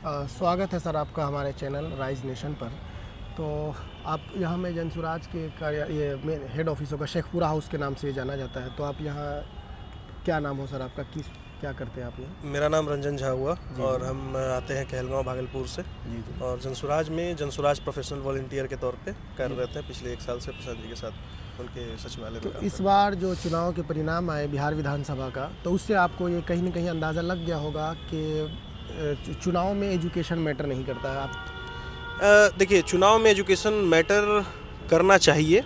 स्वागत है सर आपका हमारे चैनल राइज नेशन पर। तो आप यहाँ में जनसुराज के ये मेन हेड ऑफिस होगा, शेखपुरा हाउस के नाम से जाना जाता है। तो आप यहाँ क्या नाम हो सर आपका, क्या करते हैं आप यहाँ? मेरा नाम रंजन झा हुआ और हम आते हैं कहलगांव भागलपुर से। जी। और जनसुराज में जनसुराज प्रोफेशनल वॉलंटियर के तौर पे कार्यरत हैं पिछले 1 साल से प्रसाद जी के साथ उनके सचिवालय में। तो इस बार जो चुनाव के परिणाम आए बिहार विधानसभा का, तो उससे आपको ये कहीं न कहीं अंदाज़ा लग गया होगा कि चुनाव में एजुकेशन मैटर नहीं करता है। आप देखिए, चुनाव में एजुकेशन मैटर करना चाहिए,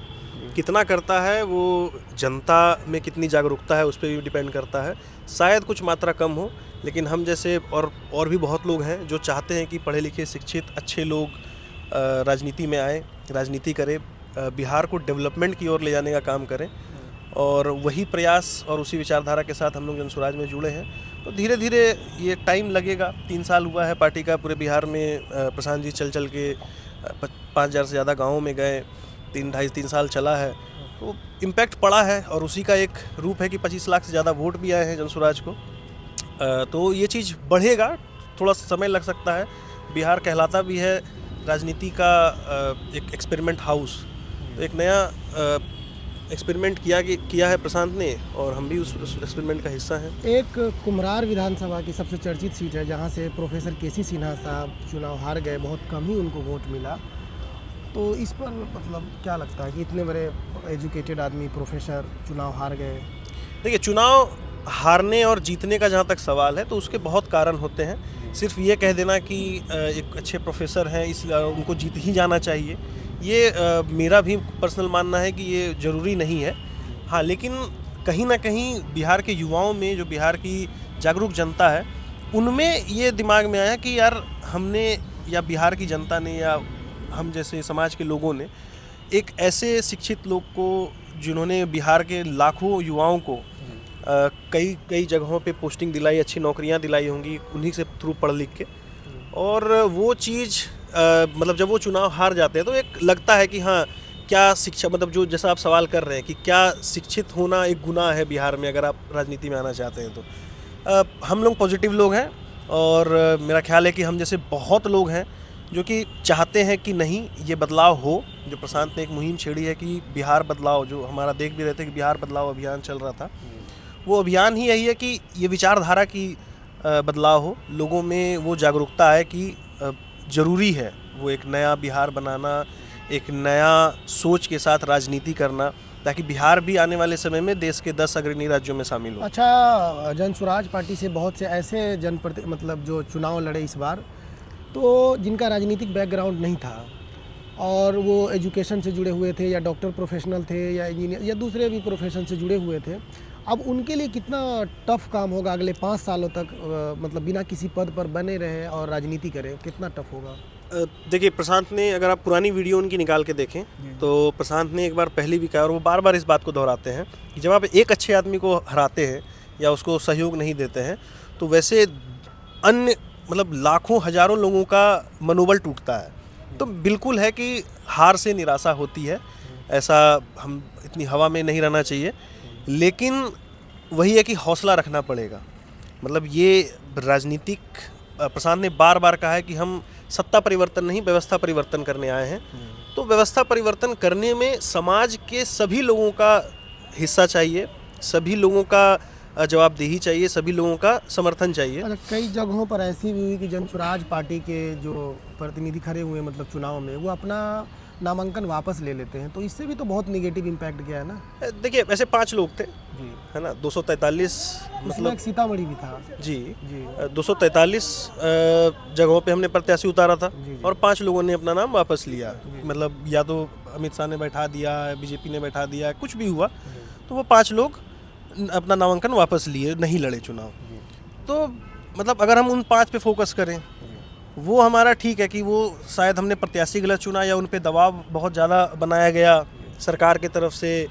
कितना करता है वो जनता में कितनी जागरूकता है उस पर भी डिपेंड करता है। शायद कुछ मात्रा कम हो, लेकिन हम जैसे और भी बहुत लोग हैं जो चाहते हैं कि पढ़े लिखे शिक्षित अच्छे लोग राजनीति में आए, राजनीति करें, बिहार को डेवलपमेंट की ओर ले जाने का काम करें। और वही प्रयास और उसी विचारधारा के साथ हम लोग जनसुराज में जुड़े हैं। तो धीरे धीरे ये टाइम लगेगा। 3 साल हुआ है पार्टी का, पूरे बिहार में प्रशांत जी चल के 5,000 से ज़्यादा गाँवों में गए। 3 साल चला है, तो इम्पैक्ट पड़ा है। और उसी का एक रूप है कि 25 लाख से ज़्यादा वोट भी आए हैं जनसुराज को। तो ये चीज़ बढ़ेगा, थोड़ा समय लग सकता है। बिहार कहलाता भी है राजनीति का एक एक्सपेरिमेंट हाउस। तो एक नया एक्सपेरिमेंट किया है प्रशांत ने, और हम भी उस एक्सपेरिमेंट का हिस्सा हैं। एक कुम्हरार विधानसभा की सबसे चर्चित सीट है, जहाँ से प्रोफेसर केसी सिन्हा साहब चुनाव हार गए, बहुत कम ही उनको वोट मिला। तो इस पर मतलब क्या लगता है कि इतने बड़े एजुकेटेड आदमी प्रोफेसर चुनाव हार गए? देखिए, चुनाव हारने और जीतने का जहाँ तक सवाल है तो उसके बहुत कारण होते हैं। सिर्फ ये कह देना कि एक अच्छे प्रोफेसर हैं इसलिए उनको जीत ही जाना चाहिए, ये मेरा भी पर्सनल मानना है कि ये ज़रूरी नहीं है। हाँ, लेकिन कहीं ना कहीं बिहार के युवाओं में, जो बिहार की जागरूक जनता है, उनमें ये दिमाग में आया कि यार हमने, या बिहार की जनता ने, या हम जैसे समाज के लोगों ने एक ऐसे शिक्षित लोग को, जिन्होंने बिहार के लाखों युवाओं को कई जगहों पे पोस्टिंग दिलाई, अच्छी नौकरियां दिलाई होंगी उन्हीं से थ्रू पढ़ लिख के। और वो चीज़ मतलब जब वो चुनाव हार जाते हैं तो एक लगता है कि हाँ, क्या शिक्षा, मतलब जो जैसा आप सवाल कर रहे हैं कि क्या शिक्षित होना एक गुनाह है बिहार में अगर आप राजनीति में आना चाहते हैं। तो हम लोग पॉजिटिव लोग हैं, और मेरा ख्याल है कि हम जैसे बहुत लोग हैं जो कि चाहते हैं कि नहीं, ये बदलाव हो। जो प्रशांत ने एक मुहिम छेड़ी है कि बिहार बदलाव, जो हमारा देख भी रहे थे कि बिहार बदलाव अभियान चल रहा था, वो अभियान ही यही है कि ये विचारधारा की बदलाव हो, लोगों में वो जागरूकता है कि ज़रूरी है वो एक नया बिहार बनाना, एक नया सोच के साथ राजनीति करना, ताकि बिहार भी आने वाले समय में देश के 10 अग्रणी राज्यों में शामिल हो। अच्छा, जनसुराज पार्टी से बहुत से ऐसे मतलब जो चुनाव लड़े इस बार, तो जिनका राजनीतिक बैकग्राउंड नहीं था और वो एजुकेशन से जुड़े हुए थे, या डॉक्टर प्रोफेशनल थे, या इंजीनियर, या दूसरे भी प्रोफेशन से जुड़े हुए थे। अब उनके लिए कितना टफ काम होगा अगले 5 सालों तक, मतलब बिना किसी पद पर बने रहे और राजनीति करें, कितना टफ होगा? देखिए, प्रशांत ने, अगर आप पुरानी वीडियो उनकी निकाल के देखें तो प्रशांत ने एक बार पहले भी कहा, और वो बार बार इस बात को दोहराते हैं कि जब आप एक अच्छे आदमी को हराते हैं या उसको सहयोग नहीं देते हैं, तो वैसे अन्य, मतलब लाखों हजारों लोगों का मनोबल टूटता है। तो बिल्कुल है कि हार से निराशा होती है, ऐसा हम इतनी हवा में नहीं रहना चाहिए, लेकिन वही है कि हौसला रखना पड़ेगा। मतलब ये राजनीतिक, प्रशांत ने बार बार कहा है कि हम सत्ता परिवर्तन नहीं, व्यवस्था परिवर्तन करने आए हैं। तो व्यवस्था परिवर्तन करने में समाज के सभी लोगों का हिस्सा चाहिए, सभी लोगों का जवाबदेही चाहिए, सभी लोगों का समर्थन चाहिए। अच्छा, कई जगहों पर ऐसी भी हुई कि जनसुराज पार्टी के जो प्रतिनिधि खड़े हुए, मतलब चुनाव में, वो अपना नामांकन वापस ले लेते हैं, तो इससे भी तो बहुत निगेटिव इम्पैक्ट गया है ना? देखिए, वैसे 5 लोग थे जी, है ना, 243, मतलब एक सीतामढ़ी भी था। जी, जी 243 जगहों पे हमने प्रत्याशी उतारा था, जी। और 5 लोगों ने अपना नाम वापस लिया। मतलब या तो अमित शाह ने बैठा दिया, बीजेपी ने बैठा दिया, कुछ भी हुआ, तो वो 5 लोग अपना नामांकन वापस लिए, नहीं लड़े चुनाव। तो मतलब अगर हम उन 5 पे फोकस करें, वो हमारा ठीक है कि वो शायद हमने प्रत्याशी गलत चुना, या उन पे दबाव बहुत ज़्यादा बनाया गया सरकार की तरफ से,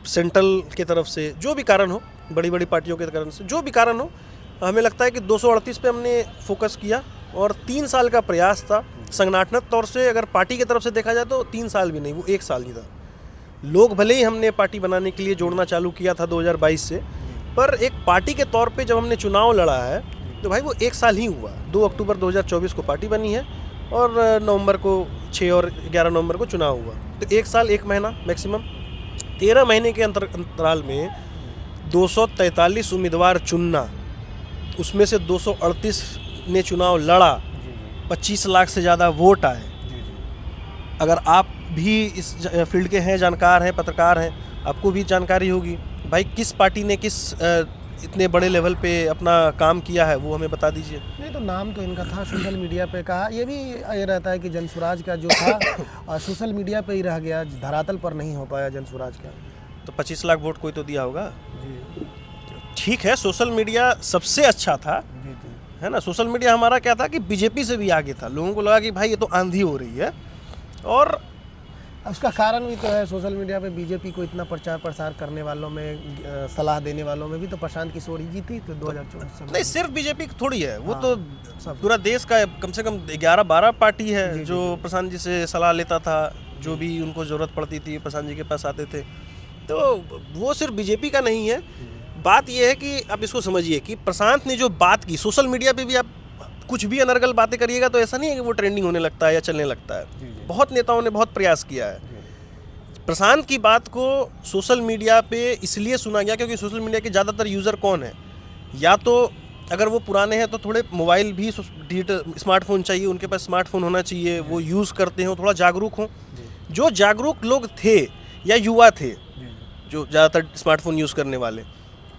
सेंट्रल की तरफ से, जो भी कारण हो, बड़ी बड़ी पार्टियों के कारण से, जो भी कारण हो, हमें लगता है कि 238 पे हमने फोकस किया, और 3 साल का प्रयास था। संगठनात्मक तौर से अगर पार्टी की तरफ से देखा जाए तो 3 साल भी नहीं, वो 1 साल ही था। लोग भले ही हमने पार्टी बनाने के लिए जोड़ना चालू किया था 2022 से, पर एक पार्टी के तौर पे जब हमने चुनाव लड़ा है तो भाई वो 1 साल ही हुआ, 2 अक्टूबर 2024 को पार्टी बनी है और नवंबर को 6 और 11 नवंबर को चुनाव हुआ। तो 1 साल 1 महीना मैक्सिमम, 13 महीने के अंतराल में 243 उम्मीदवार चुनना, उसमें से 238 ने चुनाव लड़ा, 25 लाख से ज़्यादा वोट आए। अगर आप भी इस फील्ड के हैं, जानकार हैं, पत्रकार हैं, आपको भी जानकारी होगी भाई किस पार्टी ने किस इतने बड़े लेवल पे अपना काम किया है, वो हमें बता दीजिए। नहीं तो नाम तो इनका था, सोशल मीडिया पे कहा, ये भी ये रहता है कि जनसुराज का जो था सोशल मीडिया पे ही रह गया, धरातल पर नहीं हो पाया जनसुराज का। तो 25 लाख वोट कोई तो दिया होगा। जी ठीक है, सोशल मीडिया सबसे अच्छा था, जी जी। है ना। सोशल मीडिया हमारा क्या था कि बीजेपी से भी आगे था। लोगों को लगा कि भाई ये तो आंधी हो रही है, और उसका कारण भी तो है, सोशल मीडिया पे बीजेपी को इतना प्रचार प्रसार करने वालों में, सलाह देने वालों में भी तो प्रशांत किशोर ही जीती तो 2024 नहीं सिर्फ बीजेपी थोड़ी है, वो हाँ, तो सब। पूरा देश का कम से कम 11-12 पार्टी है जी, जी, जो प्रशांत जी से सलाह लेता था, जो भी उनको ज़रूरत पड़ती थी प्रशांत जी के पास आते थे। तो वो सिर्फ बीजेपी का नहीं है। बात ये है कि आप इसको समझिए कि प्रशांत ने जो बात की, सोशल मीडिया पे भी आप कुछ भी अनर्गल बातें करिएगा तो ऐसा नहीं है कि वो ट्रेंडिंग होने लगता है या चलने लगता है। बहुत नेताओं ने बहुत प्रयास किया है। प्रशांत की बात को सोशल मीडिया पे इसलिए सुना गया क्योंकि सोशल मीडिया के ज़्यादातर यूज़र कौन है, या तो अगर वो पुराने हैं तो थोड़े मोबाइल भी डिजिटल स्मार्टफोन चाहिए, उनके पास स्मार्टफोन होना चाहिए, वो यूज़ करते हो, थोड़ा जागरूक हों। जो जागरूक लोग थे या युवा थे जो ज़्यादातर स्मार्टफोन यूज़ करने वाले,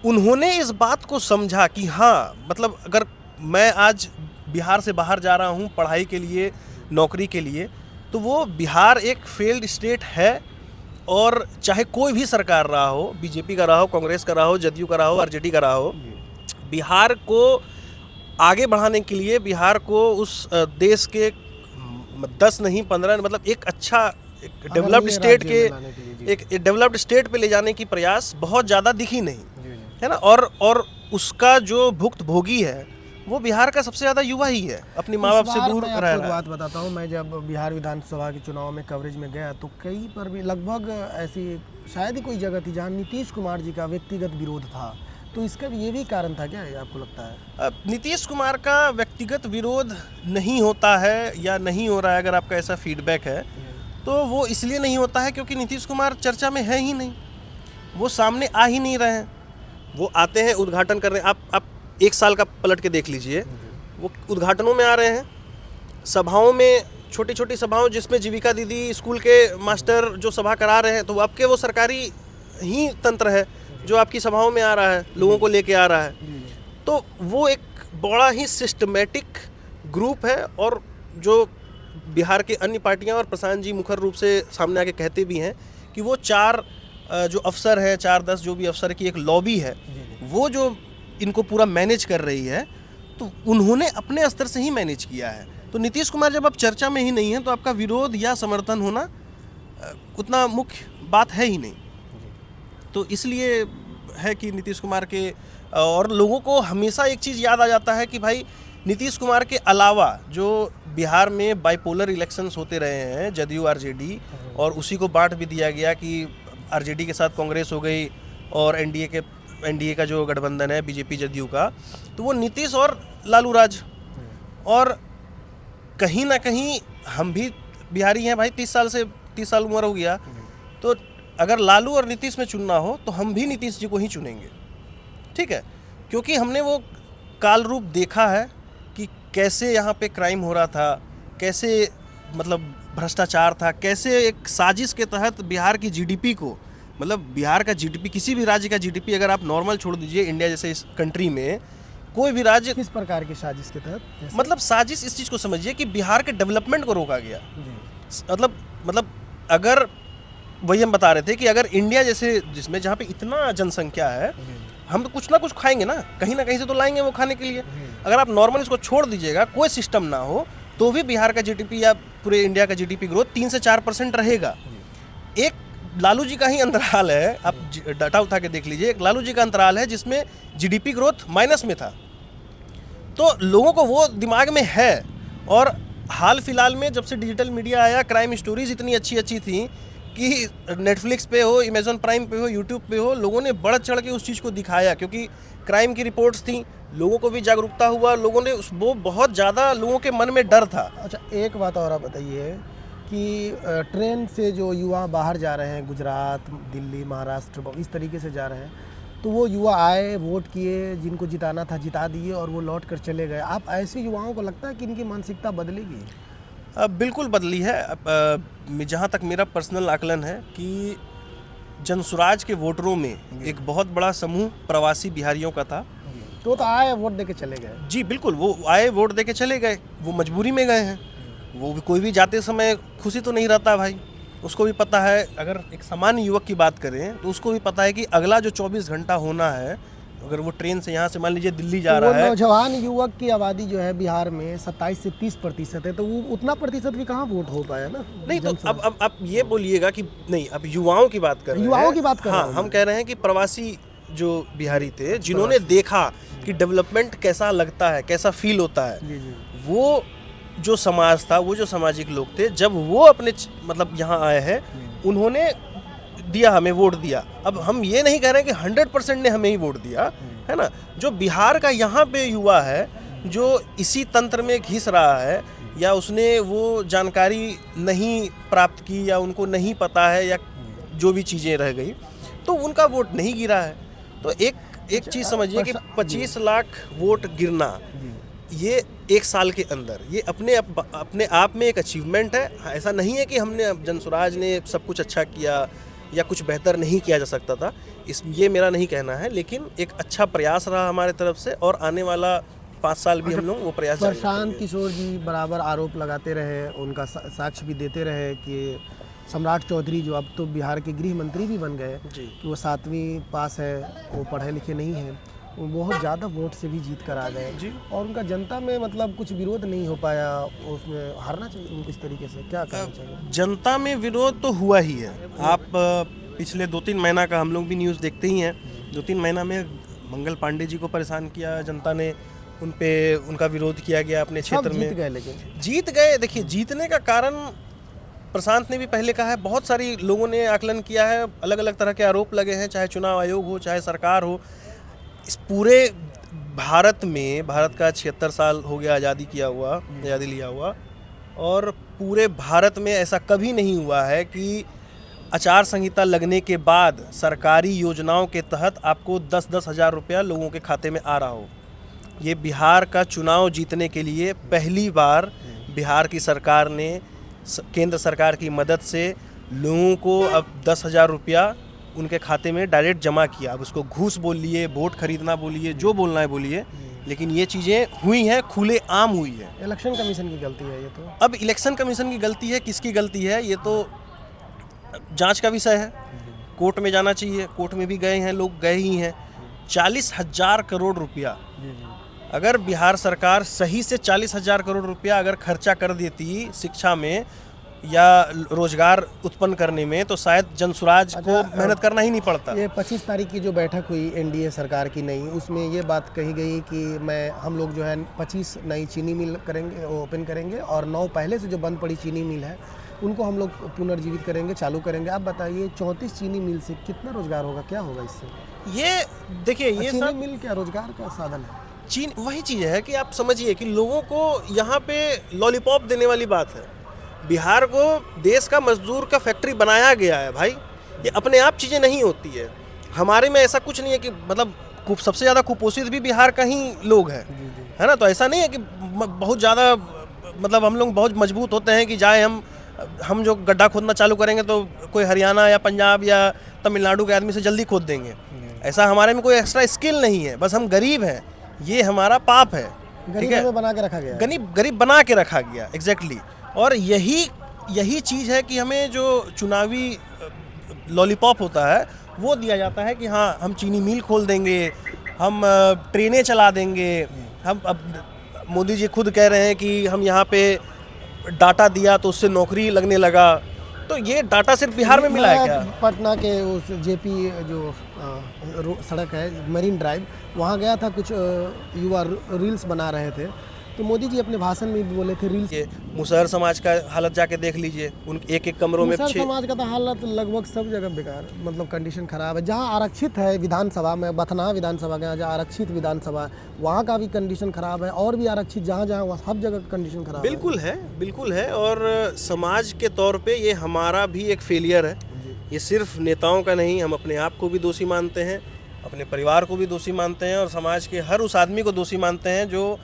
उन्होंने इस बात को समझा कि हाँ, मतलब अगर मैं आज बिहार से बाहर जा रहा हूँ पढ़ाई के लिए, नौकरी के लिए, तो वो बिहार एक फेल्ड स्टेट है, और चाहे कोई भी सरकार रहा हो, बीजेपी का रहा हो, कांग्रेस का रहा हो, जदयू का रहा हो, आरजेडी का रहा हो, बिहार को आगे बढ़ाने के लिए, बिहार को उस देश के 10 नहीं 15 मतलब एक अच्छा डेवलप्ड स्टेट के एक डेवलप्ड स्टेट पे ले जाने की प्रयास बहुत ज़्यादा दिखी नहीं, है ना। और उसका जो भुक्तभोगी है वो बिहार का सबसे ज़्यादा युवा ही है, अपनी माँ बाप से दूर रह रहा है। बात बताता हूँ, मैं जब बिहार विधानसभा के चुनाव में कवरेज में गया तो कई पर भी लगभग ऐसी शायद ही कोई जगह थी जहाँ नीतीश कुमार जी का व्यक्तिगत विरोध था। तो इसका ये भी कारण था क्या, आपको लगता है? नीतीश कुमार का व्यक्तिगत विरोध नहीं होता है या नहीं हो रहा है, अगर आपका ऐसा फीडबैक है तो वो इसलिए नहीं होता है क्योंकि नीतीश कुमार चर्चा में है ही नहीं, वो सामने आ ही नहीं रहे हैं। वो आते हैं उद्घाटन कर रहे हैं, आप 1 साल का पलट के देख लीजिए, वो उद्घाटनों में आ रहे हैं, सभाओं में, छोटी छोटी सभाओं जिसमें जीविका दीदी स्कूल के मास्टर जो सभा करा रहे हैं, तो आपके वो सरकारी ही तंत्र है जो आपकी सभाओं में आ रहा है, लोगों को लेके आ रहा है। तो वो एक बड़ा ही सिस्टमेटिक ग्रुप है, और जो बिहार के अन्य पार्टियां और प्रशांत जी मुखर रूप से सामने आके कहते भी हैं कि वो 4 जो अफसर है, 4-10 जो भी अफसर की एक लॉबी है, वो जो इनको पूरा मैनेज कर रही है, तो उन्होंने अपने स्तर से ही मैनेज किया है। तो नीतीश कुमार जब आप चर्चा में ही नहीं है तो आपका विरोध या समर्थन होना उतना मुख्य बात है ही नहीं। तो इसलिए है कि नीतीश कुमार के, और लोगों को हमेशा एक चीज़ याद आ जाता है कि भाई नीतीश कुमार के अलावा जो बिहार में बाइपोलर इलेक्शंस होते रहे हैं, जदयू आरजेडी, और उसी को बांट भी दिया गया कि आरजेडी के साथ कांग्रेस हो गई और एनडीए का जो गठबंधन है बीजेपी जदयू का, तो वो नीतीश और लालू राज। और कहीं ना कहीं हम भी बिहारी हैं भाई, 30 साल उम्र हो गया, तो अगर लालू और नीतीश में चुनना हो तो हम भी नीतीश जी को ही चुनेंगे, ठीक है, क्योंकि हमने वो काल रूप देखा है कि कैसे यहाँ पे क्राइम हो रहा था, कैसे मतलब भ्रष्टाचार था, कैसे एक साजिश के तहत बिहार की जीडीपी को, मतलब बिहार का जीडीपी, किसी भी राज्य का जीडीपी अगर आप नॉर्मल छोड़ दीजिए, इंडिया जैसे इस कंट्री में कोई भी राज्य, किस प्रकार की साजिश के तहत? मतलब साजिश इस चीज़ को समझिए कि बिहार के डेवलपमेंट को रोका गया। मतलब अगर वही हम बता रहे थे कि अगर इंडिया जैसे जिसमें जहाँ पे इतना जनसंख्या है, हम तो कुछ ना कुछ खाएंगे ना कहीं से तो लाएंगे वो खाने के लिए। अगर आप नॉर्मल इसको छोड़ दीजिएगा, कोई सिस्टम ना हो, तो भी बिहार का जीडीपी या पूरे इंडिया का जीडीपी ग्रोथ 3 से 4% रहेगा। एक लालू जी का ही अंतराल है, आप डाटा उठा के देख लीजिए, एक लालू जी का अंतराल है जिसमें जीडीपी ग्रोथ माइनस में था। तो लोगों को वो दिमाग में है। और हाल फिलहाल में जब से डिजिटल मीडिया आया, क्राइम स्टोरीज इतनी अच्छी अच्छी थी कि नेटफ्लिक्स पे हो, अमेज़न प्राइम पे हो, यूट्यूब पे हो, लोगों ने बढ़ चढ़ के उस चीज़ को दिखाया, क्योंकि क्राइम की रिपोर्ट्स थी, लोगों को भी जागरूकता हुआ, लोगों ने वो बहुत ज़्यादा लोगों के मन में डर था। अच्छा, एक बात और आप बताइए कि ट्रेन से जो युवा बाहर जा रहे हैं, गुजरात, दिल्ली, महाराष्ट्र, इस तरीके से जा रहे हैं, तो वो युवा आए, वोट किए, जिनको जिताना था जिता दिए और वो लौट कर चले गए। आप ऐसे युवाओं को लगता है कि इनकी मानसिकता बदलेगी? बिल्कुल बदली है। जहाँ तक मेरा पर्सनल आकलन है कि जनसुराज के वोटरों में एक बहुत बड़ा समूह प्रवासी बिहारियों का था। तो आए, वोट दे के चले गए। जी बिल्कुल, वो आए, वोट दे के चले गए, वो मजबूरी में गए हैं। वो भी, कोई भी जाते समय खुशी तो नहीं रहता भाई। उसको भी पता है, अगर एक सामान्य युवक की बात करें तो उसको भी पता है कि अगला जो 24 घंटा होना है, अगर वो ट्रेन से यहाँ से मान लीजिए दिल्ली जा तो रहा है। नौजवान युवक की आबादी जो है बिहार में 27 से 30% है, तो वो उतना प्रतिशत भी कहाँ वोट हो पाया ना। नहीं तो अब आप ये बोलिएगा कि नहीं, अब युवाओं की बात कर रहे हैं। युवाओं की बात कर रहे हाँ, हैं। हम कह रहे हैं कि प्रवासी जो बिहारी थे, जिन्होंने देखा कि डेवलपमेंट कैसा लगता है, कैसा फील होता है, जी जी। वो जो समाज था, वो जो सामाजिक लोग थे, जब वो अपने मतलब यहाँ आए हैं, उन्होंने दिया, हमें वोट दिया। अब हम ये नहीं कह रहे हैं कि 100% ने हमें ही वोट दिया, है ना। जो बिहार का यहाँ पे युवा है, जो इसी तंत्र में घिस रहा है, या उसने वो जानकारी नहीं प्राप्त की, या उनको नहीं पता है, या जो भी चीज़ें रह गई, तो उनका वोट नहीं गिरा है। तो एक चीज़ समझिए कि 25 लाख वोट गिरना, ये एक साल के अंदर, ये अपने आप में एक अचीवमेंट है। ऐसा नहीं है कि हमने जनसुराज ने सब कुछ अच्छा किया या कुछ बेहतर नहीं किया जा सकता था, ये मेरा नहीं कहना है, लेकिन एक अच्छा प्रयास रहा हमारे तरफ से, और आने वाला 5 साल भी हम लोग वो प्रयास जारी रखेंगे। प्रशांत किशोर जी बराबर आरोप लगाते रहे, उनका साक्ष्य भी देते रहे कि सम्राट चौधरी, जो अब तो बिहार के गृह मंत्री भी बन गए, जी, कि वो 7वीं पास है, वो पढ़े लिखे नहीं हैं, वो बहुत ज़्यादा वोट से भी जीत कर आ गए जी। और उनका जनता में मतलब कुछ विरोध नहीं हो पाया, उसमें हारना चाहिए उनको। इस तरीके से क्या करना चाहिए? जनता में विरोध तो हुआ ही है। आप पिछले 2-3 महीना का हम लोग भी न्यूज़ देखते ही हैं। 2-3 महीना में मंगल पांडे जी को परेशान किया जनता ने, उन पे उनका विरोध किया गया अपने क्षेत्र में। जीत गए, लेकिन जीत गए। देखिए, जीतने का कारण प्रशांत ने भी पहले कहा है, बहुत सारी लोगों ने आकलन किया है, अलग अलग तरह के आरोप लगे हैं, चाहे चुनाव आयोग हो, चाहे सरकार हो। इस पूरे भारत में, भारत का 76 साल हो गया आज़ादी लिया हुआ, और पूरे भारत में ऐसा कभी नहीं हुआ है कि आचार संहिता लगने के बाद सरकारी योजनाओं के तहत आपको 10-10 हज़ार रुपया लोगों के खाते में आ रहा हो। ये बिहार का चुनाव जीतने के लिए पहली बार बिहार की सरकार ने केंद्र सरकार की मदद से लोगों को अब 10,000 रुपया उनके खाते में डायरेक्ट जमा किया। अब उसको घूस बोलिए, वोट खरीदना बोलिए, जो बोलना है बोलिए, लेकिन ये चीज़ें हुई हैं, खुले आम हुई है। इलेक्शन कमीशन की गलती है ये तो। अब इलेक्शन कमीशन की गलती है, किसकी गलती है, ये तो जांच का विषय है। कोर्ट में जाना चाहिए, कोर्ट में भी गए हैं लोग, गए ही हैं। 40,000 करोड़ रुपया, अगर बिहार सरकार सही से 40,000 करोड़ रुपया अगर खर्चा कर देती शिक्षा में या रोजगार उत्पन्न करने में, तो शायद जनसुराज को मेहनत करना ही नहीं पड़ता। ये 25 तारीख की जो बैठक हुई एनडीए सरकार की नई, उसमें ये बात कही गई कि हम लोग जो है 25 नई चीनी मिल करेंगे, ओपन करेंगे, और 9 पहले से जो बंद पड़ी चीनी मिल है उनको हम लोग पुनर्जीवित करेंगे, चालू करेंगे। आप बताइए 34 चीनी मिल से कितना रोजगार होगा, क्या होगा इससे? ये देखिए, ये चीनी सब मिल क्या रोजगार का साधन है? चीन वही चीज़ है कि आप समझिए कि लोगों को यहाँ पे लॉलीपॉप देने वाली बात है। बिहार को देश का मजदूर का फैक्ट्री बनाया गया है भाई। ये अपने आप चीज़ें नहीं होती है। हमारे में ऐसा कुछ नहीं है कि मतलब सबसे ज़्यादा कुपोषित भी बिहार का ही लोग हैं, है ना। तो ऐसा नहीं है कि बहुत ज़्यादा मतलब हम लोग बहुत मजबूत होते हैं कि जाए हम जो गड्ढा खोदना चालू करेंगे तो कोई हरियाणा या पंजाब या तमिलनाडु के आदमी से जल्दी खोद देंगे। ऐसा हमारे में कोई एक्स्ट्रा स्किल नहीं है, बस हम गरीब हैं, ये हमारा पाप है। ठीक है, बना के रखा गया, गरीब बना के रखा गया, एग्जैक्टली। और यही चीज़ है कि हमें जो चुनावी लॉलीपॉप होता है वो दिया जाता है कि हाँ, हम चीनी मिल खोल देंगे, हम ट्रेनें चला देंगे। हम अब मोदी जी खुद कह रहे हैं कि हम यहाँ पे डाटा दिया तो उससे नौकरी लगने लगा। तो ये डाटा सिर्फ बिहार में मिला है क्या? पटना के उस जेपी जो सड़क है मरीन ड्राइव, वहाँ गया था, कुछ युवा रील्स बना रहे थे, तो मोदी जी अपने भाषण में भी बोले थे रील्स। ये मुसहर समाज का हालत जाके देख लीजिए, उन एक एक कमरों में मुसहर समाज का तो हालत लगभग सब जगह बेकार, मतलब कंडीशन खराब है। जहाँ आरक्षित है विधानसभा में, बथना विधानसभा के यहाँ जहाँ आरक्षित विधानसभा, वहाँ का भी कंडीशन खराब है, और भी आरक्षित जहाँ जहाँ वहाँ सब जगह कंडीशन खराब बिल्कुल है, बिल्कुल है। और समाज के तौर पे ये हमारा भी एक फेलियर है। ये सिर्फ नेताओं का नहीं, हम अपने आप को भी दोषी मानते हैं, अपने परिवार को भी दोषी मानते हैं, और समाज के हर उस आदमी को दोषी मानते हैं जो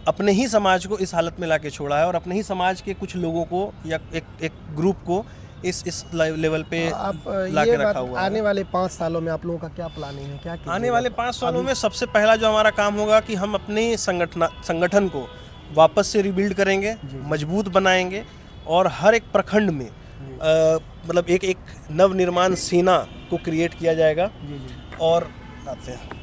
अपने ही समाज को इस हालत में लाके छोड़ा है, और अपने ही समाज के कुछ लोगों को या एक ग्रुप को इस लेवल पे आप लाके ये रखा बात, हुआ है। आने वाले 5 सालों में आप लोगों का क्या प्लानिंग है, क्या कीजिएगा? आने वाले 5 सालों में सबसे पहला जो हमारा काम होगा कि हम अपने संगठन को वापस से रिबिल्ड करेंगे, मजबूत बनाएंगे, और हर एक प्रखंड में मतलब एक नवनिर्माण सेना को क्रिएट किया जाएगा। और आते हैं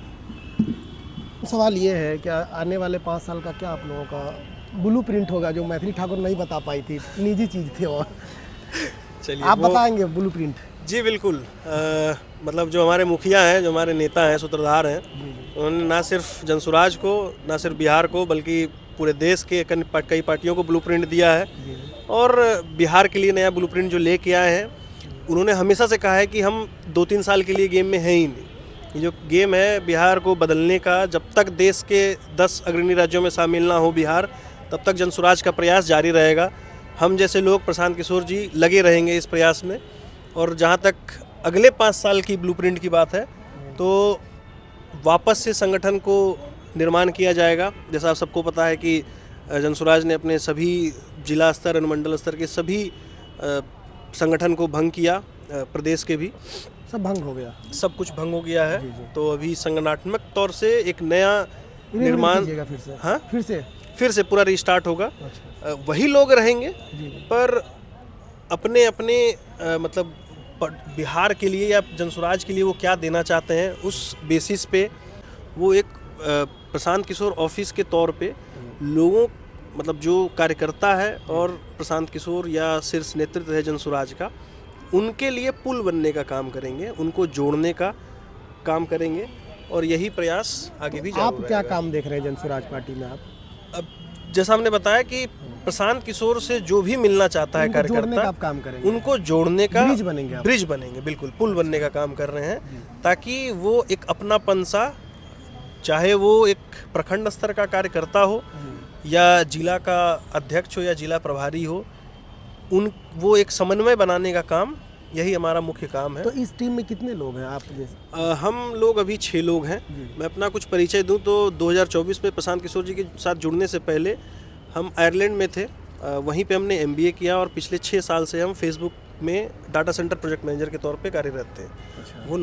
सवाल ये है कि आने वाले 5 साल का क्या आप लोगों का ब्लूप्रिंट होगा, जो मैथिली ठाकुर नहीं बता पाई थी, निजी चीज़ थी, और चलिए आप बताएंगे ब्लूप्रिंट? जी बिल्कुल। मतलब जो हमारे मुखिया हैं, जो हमारे नेता हैं, सूत्रधार हैं, उन्होंने ना सिर्फ जनसुराज को, ना सिर्फ बिहार को, बल्कि पूरे देश के कई पार्टियों को ब्लूप्रिंट दिया है। और बिहार के लिए नया ब्लूप्रिंट जो लेके आए हैं, उन्होंने हमेशा से कहा है कि हम 2-3 साल के लिए गेम में हैं ही नहीं। ये जो गेम है बिहार को बदलने का, जब तक देश के 10 अग्रणी राज्यों में शामिल ना हो बिहार, तब तक जनसुराज का प्रयास जारी रहेगा। हम जैसे लोग, प्रशांत किशोर जी, लगे रहेंगे इस प्रयास में। और जहाँ तक अगले 5 साल की ब्लूप्रिंट की बात है, तो वापस से संगठन को निर्माण किया जाएगा। जैसा आप सबको पता है कि जनसुराज ने अपने सभी जिला स्तर, अनुमंडल स्तर के सभी संगठन को भंग किया, प्रदेश के भी सब भंग हो गया, सब कुछ भंग हो गया है। तो अभी संगठनात्मक तौर से एक नया निर्माण, फिर से? हाँ, फिर से पूरा रिस्टार्ट होगा। वही लोग रहेंगे, पर अपने मतलब बिहार के लिए या जनसुराज के लिए वो क्या देना चाहते हैं, उस बेसिस पे वो एक प्रशांत किशोर ऑफिस के तौर पे लोगों, मतलब जो कार्यकर्ता है और प्रशांत किशोर या शीर्ष नेतृत्व है जनसुराज का, उनके लिए पुल बनने का काम करेंगे, उनको जोड़ने का काम करेंगे। और यही प्रयास आगे भी जारी रहेगा। आप क्या काम देख रहे हैं जनसुराज पार्टी में? आप अब जैसा हमने बताया कि प्रशांत किशोर से जो भी मिलना चाहता है कार्यकर्ता, आप काम करेंगे, उनको जोड़ने का ब्रिज बनेंगे, बिल्कुल पुल बनने का काम कर रहे हैं, ताकि वो एक अपनापन सा, चाहे वो एक प्रखंड स्तर का कार्यकर्ता हो या जिला का अध्यक्ष हो या जिला प्रभारी हो, वो एक समन्वय बनाने का काम, यही हमारा मुख्य काम है। तो इस टीम में कितने लोग हैं आप जैसे? हम लोग अभी 6 लोग हैं। मैं अपना कुछ परिचय दूं तो 2024 में प्रशांत किशोर जी के साथ जुड़ने से पहले हम आयरलैंड में थे, वहीं पे हमने MBA किया, और पिछले 6 साल से हम फेसबुक में डाटा सेंटर प्रोजेक्ट मैनेजर के तौर पे कार्यरत थे। वो